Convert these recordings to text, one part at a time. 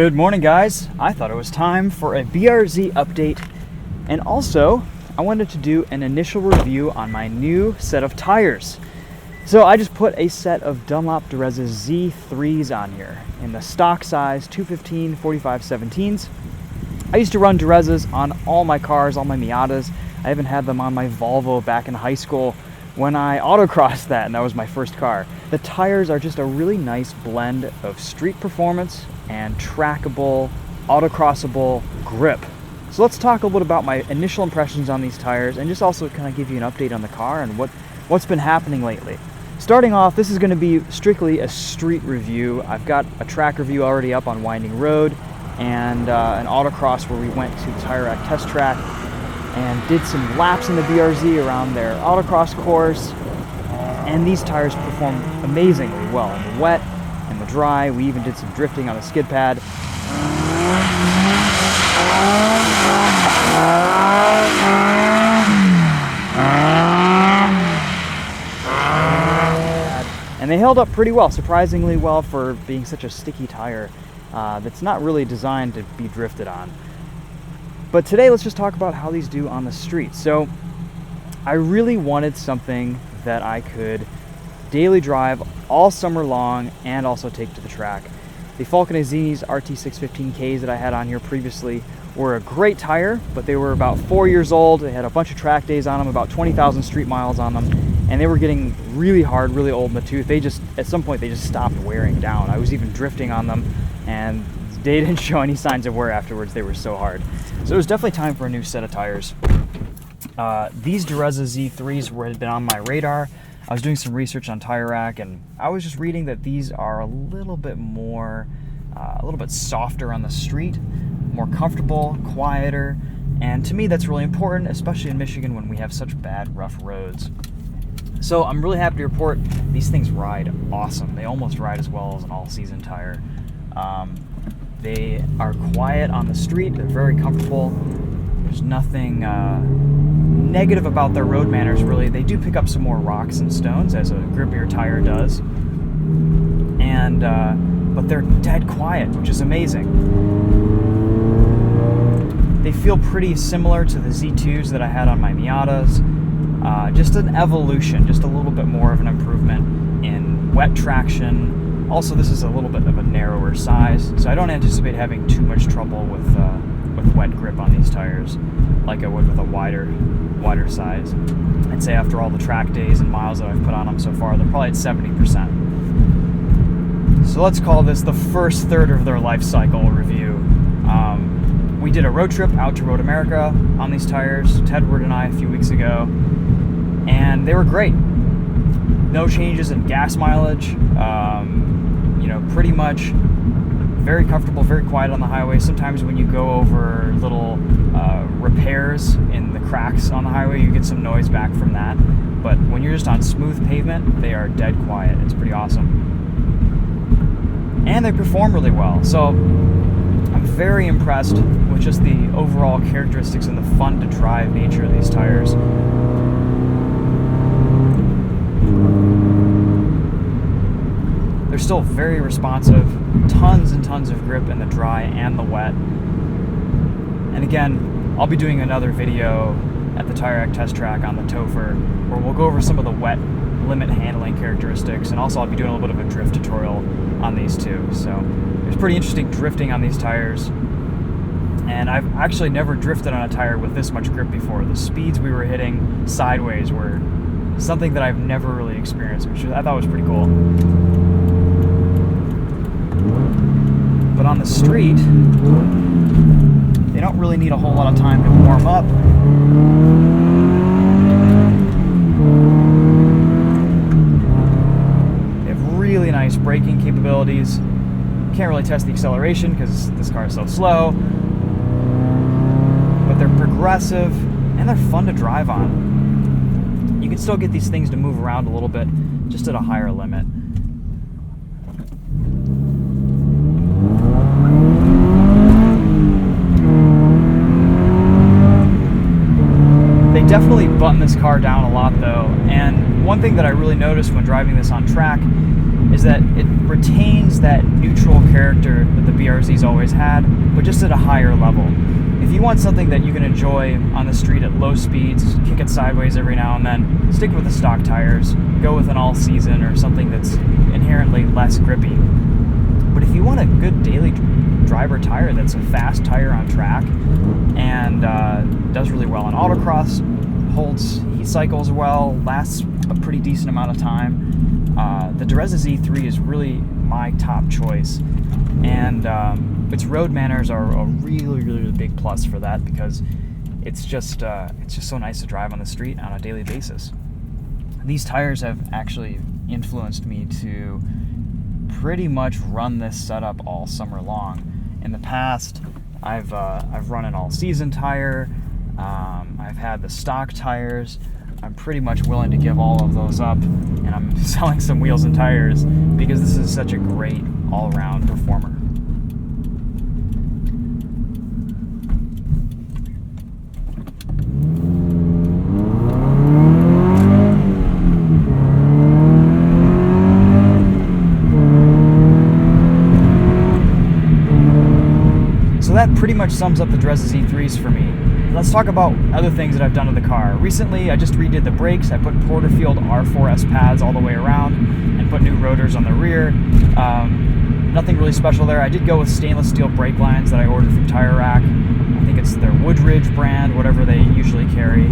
Good morning, guys. I thought it was time for a BRZ update, and also I wanted to do an initial review on my new set of tires. So I just put a set of Dunlop Direzza ZIIIs on here in the stock size 215 45/17s. I used to run Direzzas on all my cars, all my Miatas. I even had them on my Volvo back in high school when I autocrossed that, and that was my first car. The tires are just a really nice blend of street performance and trackable, autocrossable grip. So let's talk a little bit about my initial impressions on these tires and just also kind of give you an update on the car and what's been happening lately. Starting off, this is going to be strictly a street review. I've got a track review already up on Winding Road and an autocross where we went to the Tire Rack test track and did some laps in the BRZ around their autocross course. And these tires perform amazingly well in the wet and the dry. We even did some drifting on the skid pad. And they held up pretty well, surprisingly well for being such a sticky tire that's not really designed to be drifted on. But today, let's just talk about how these do on the street. So I really wanted something that I could daily drive all summer long and also take to the track. The Falcon Azini's RT615Ks that I had on here previously were a great tire, but they were about 4 years old. They had a bunch of track days on them, about 20,000 street miles on them, and they were getting really hard, really old in the tooth. At some point, they just stopped wearing down. I was even drifting on them, and they didn't show any signs of wear afterwards. They were so hard. So it was definitely time for a new set of tires. These Direzza Z3s had been on my radar. I was doing some research on Tire Rack, and I was just reading that these are a little bit softer on the street, more comfortable, quieter, and to me that's really important, especially in Michigan when we have such bad, rough roads. So I'm really happy to report these things ride awesome. They almost ride as well as an all-season tire. They are quiet on the street. They're very comfortable. There's nothing negative about their road manners, really. They do pick up some more rocks and stones, as a grippier tire does. But they're dead quiet, which is amazing. They feel pretty similar to the Z2s that I had on my Miatas. Just an evolution, just a little bit more of an improvement in wet traction. Also, this is a little bit of a narrower size, so I don't anticipate having too much trouble with wet grip on these tires like I would with a wider size. I'd say after all the track days and miles that I've put on them so far, they're probably at 70%. So let's call this the first third of their life cycle review. We did a road trip out to Road America on these tires, Tedward and I, a few weeks ago, and they were great. No changes in gas mileage. Pretty much very comfortable, very quiet on the highway. Sometimes when you go over little repairs in the cracks on the highway, you get some noise back from that. But when you're just on smooth pavement, they are dead quiet. It's pretty awesome. And they perform really well. So I'm very impressed with just the overall characteristics and the fun to drive nature of these tires. They're still very responsive, tons and tons of grip in the dry and the wet. And again, I'll be doing another video at the Tire Rack test track on the Topher where we'll go over some of the wet limit handling characteristics, and also I'll be doing a little bit of a drift tutorial on these too. So it's pretty interesting drifting on these tires. And I've actually never drifted on a tire with this much grip before. The speeds we were hitting sideways were something that I've never really experienced, which I thought was pretty cool. But on the street, they don't really need a whole lot of time to warm up. They have really nice braking capabilities. Can't really test the acceleration because this car is so slow. But they're progressive and they're fun to drive on. You can still get these things to move around a little bit, just at a higher limit. They definitely button this car down a lot though, and one thing that I really noticed when driving this on track is that it retains that neutral character that the BRZ's always had, but just at a higher level. If you want something that you can enjoy on the street at low speeds, kick it sideways every now and then, stick with the stock tires, go with an all-season or something that's inherently less grippy. But if you want a good daily driver tire that's a fast tire on track and does really well on autocross, holds heat cycles well, lasts a pretty decent amount of time, the Direzza ZIII is really my top choice. And its road manners are a really, really big plus for that, because it's just so nice to drive on the street on a daily basis. These tires have actually influenced me to pretty much run this setup all summer long. In the past, I've run an all-season tire. I've had the stock tires. I'm pretty much willing to give all of those up, and I'm selling some wheels and tires because this is such a great all-around performer. So that pretty much sums up the Direzza ZIIIs for me. Let's talk about other things that I've done to the car. Recently, I just redid the brakes. I put Porterfield R4S pads all the way around and put new rotors on the rear. Nothing really special there. I did go with stainless steel brake lines that I ordered from Tire Rack. I think it's their Woodridge brand, whatever they usually carry.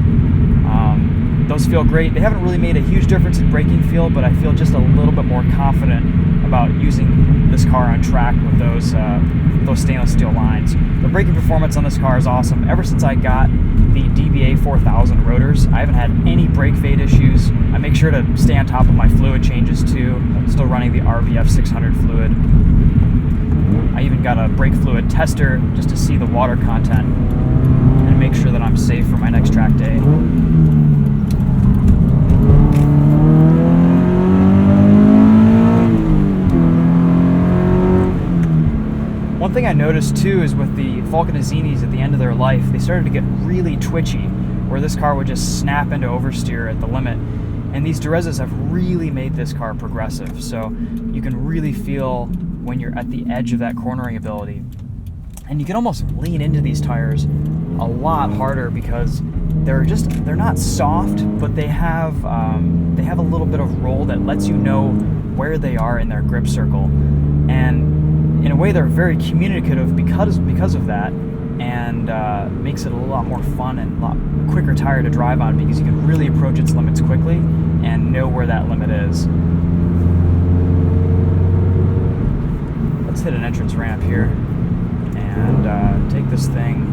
Those feel great. They haven't really made a huge difference in braking feel, but I feel just a little bit more confident about using this car on track with those stainless steel lines. The braking performance on this car is awesome. Ever since I got the DBA 4000 rotors, I haven't had any brake fade issues. I make sure to stay on top of my fluid changes too. I'm still running the RBF 600 fluid. I even got a brake fluid tester just to see the water content and make sure that I'm safe for my next track day. One thing I noticed too is with the Falconizzinis at the end of their life, they started to get really twitchy, where this car would just snap into oversteer at the limit. And these Direzzas have really made this car progressive, so you can really feel when you're at the edge of that cornering ability. And you can almost lean into these tires a lot harder because they're not soft, but they have a little bit of roll that lets you know where they are in their grip circle. And in a way, they're very communicative because of that, and makes it a lot more fun and a lot quicker tire to drive on because you can really approach its limits quickly and know where that limit is. Let's hit an entrance ramp here and take this thing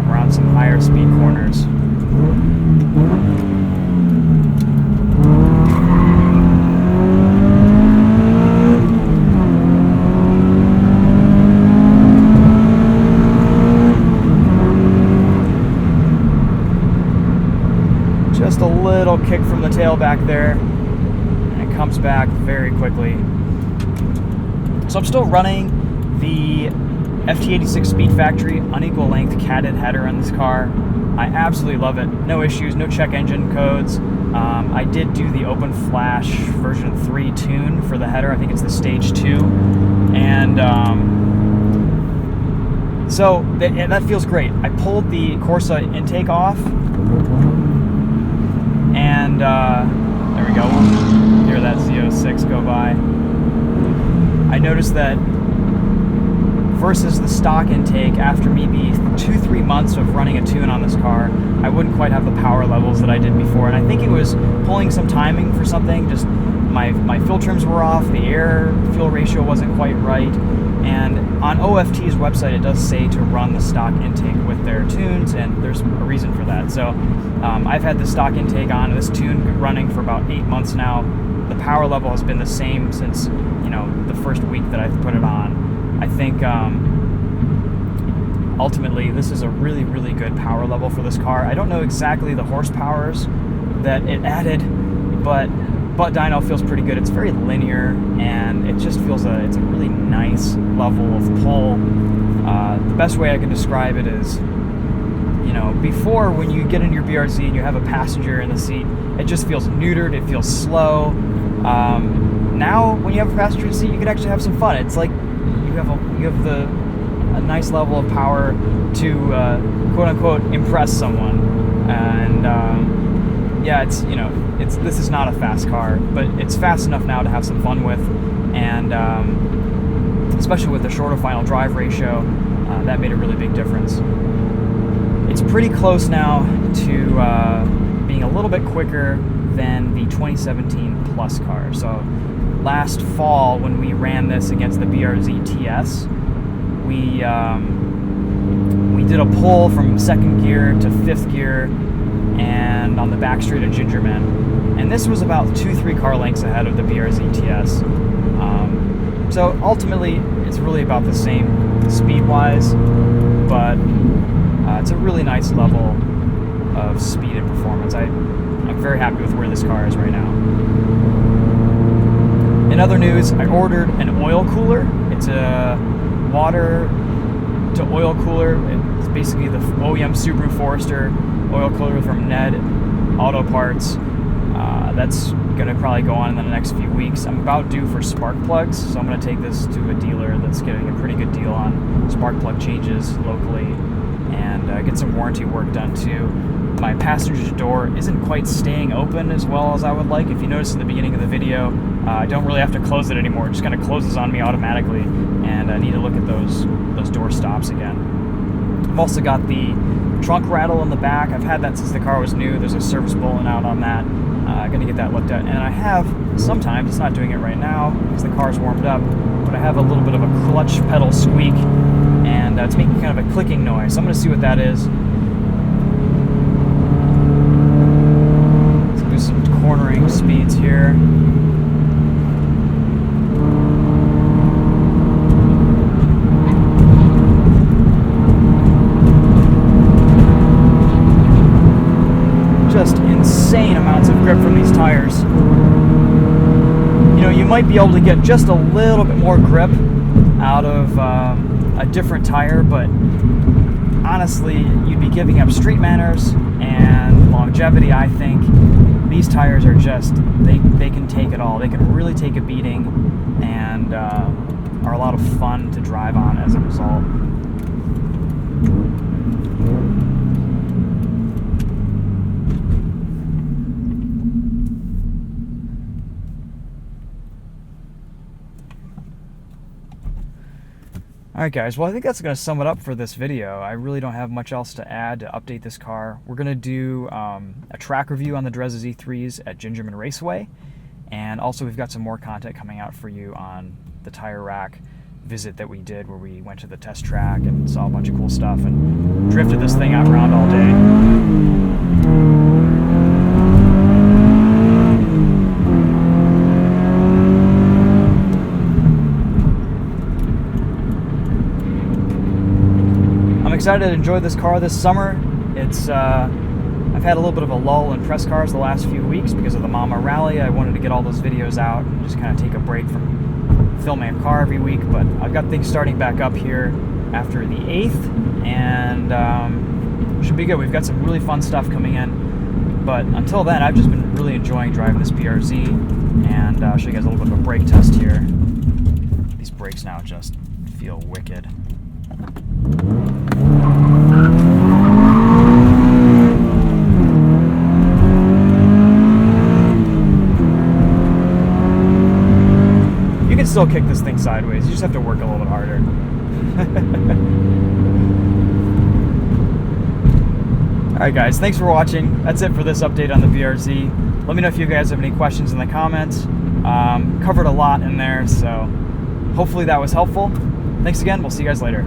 around some higher speed corners. Just a little kick from the tail back there, and it comes back very quickly. So I'm still running the FT86 Speedfactory unequal length catted header on this car. I absolutely love it. No issues, no check engine codes. I did do the OpenFlash version 3 tune for the header. I think it's the stage 2. And so that feels great. I pulled the Corsa intake off, and there we go. We'll hear that Z06 go by. I noticed that versus the stock intake, after maybe 2-3 months of running a tune on this car, I wouldn't quite have the power levels that I did before. And I think it was pulling some timing for something. Just my fuel trims were off, the air fuel ratio wasn't quite right. And on OFT's website, it does say to run the stock intake with their tunes, and there's a reason for that. So I've had the stock intake on this tune running for about 8 months now. The power level has been the same since, the first week that I've put it on. I think ultimately this is a really, really good power level for this car. I don't know exactly the horsepowers that it added, but dyno feels pretty good. It's very linear, and it just feels it's a really nice level of pull. The best way I can describe it is, before, when you get in your BRZ and you have a passenger in the seat, it just feels neutered, it feels slow. now when you have a passenger seat, you can actually have some fun. It's like you have a nice level of power to quote unquote impress someone. And yeah, this is not a fast car, but it's fast enough now to have some fun with, and especially with the shorter final drive ratio, that made a really big difference. It's pretty close now to being a little bit quicker than the 2017 Plus car. So last fall, when we ran this against the BRZ TS, we did a pull from second gear to fifth gear and on the back straight of Gingerman, and this was about 2-3 car lengths ahead of the BRZ TS. So ultimately it's really about the same speed-wise, but it's a really nice level of speed and performance. I'm very happy with where this car is right now. In other news, I ordered an oil cooler. It's a water to oil cooler. It's basically the OEM Subaru Forester oil cooler from Ned Auto Parts. That's going to probably go on in the next few weeks. I'm about due for spark plugs, so I'm going to take this to a dealer that's getting a pretty good deal on spark plug changes locally, and get some warranty work done too. My passenger door isn't quite staying open as well as I would like. If you notice in the beginning of the video, I don't really have to close it anymore. It just kind of closes on me automatically, and I need to look at those door stops again. I've also got the trunk rattle in the back. I've had that since the car was new. There's a service bulletin out on that. Going to get that looked at. And I have, sometimes, it's not doing it right now because the car's warmed up, but I have a little bit of a clutch pedal squeak, and it's making kind of a clicking noise. So I'm going to see what that is. Let's do some cornering speeds here. Just insane amounts of grip from these tires. You know, you might be able to get just a little bit more grip out of a different tire, but honestly, you'd be giving up street manners and longevity, I think. These tires are just, they can take it all. They can really take a beating, and are a lot of fun to drive on as a result. Alright guys, well I think that's going to sum it up for this video. I really don't have much else to add to update this car. We're going to do a track review on the Direzza Z3s at Gingerman Raceway, and also we've got some more content coming out for you on the tire rack visit that we did, where we went to the test track and saw a bunch of cool stuff and drifted this thing out around all day. Excited to enjoy this car this summer. It's I've had a little bit of a lull in press cars the last few weeks because of the Mama Rally. I wanted to get all those videos out and just kind of take a break from filming a car every week, but I've got things starting back up here after the 8th, and should be good. We've got some really fun stuff coming in, but until then I've just been really enjoying driving this BRZ, and I'll show you guys a little bit of a brake test here. These brakes now just feel wicked. You can still kick this thing sideways, you just have to work a little bit harder. Alright guys, thanks for watching. That's it for this update on the BRZ. Let me know if you guys have any questions in the comments. Covered a lot in there, so hopefully that was helpful. Thanks again, we'll see you guys later.